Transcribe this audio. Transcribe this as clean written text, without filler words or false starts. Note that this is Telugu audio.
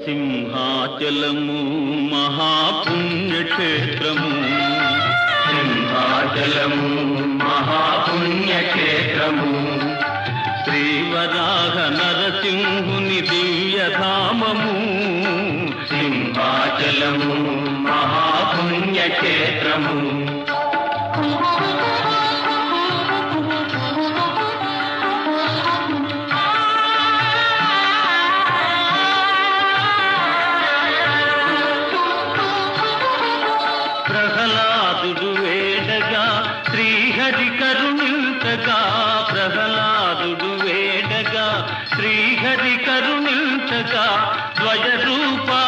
సింహాచలము మహాపుణ్యక్షేత్రము, సింహాచలము మహాపుణ్యక్షేత్రము, శ్రీవరాహ నరసింహుని దివ్యధామము, సింహాచలము మహాపుణ్యక్షేత్రము. ప్రహ్లాదుడు వేడగా శ్రీహరి కరుణించగా, ప్రహ్లాదుడు వేడగా శ్రీహరి కరుణించగా, ద్వయ రూపా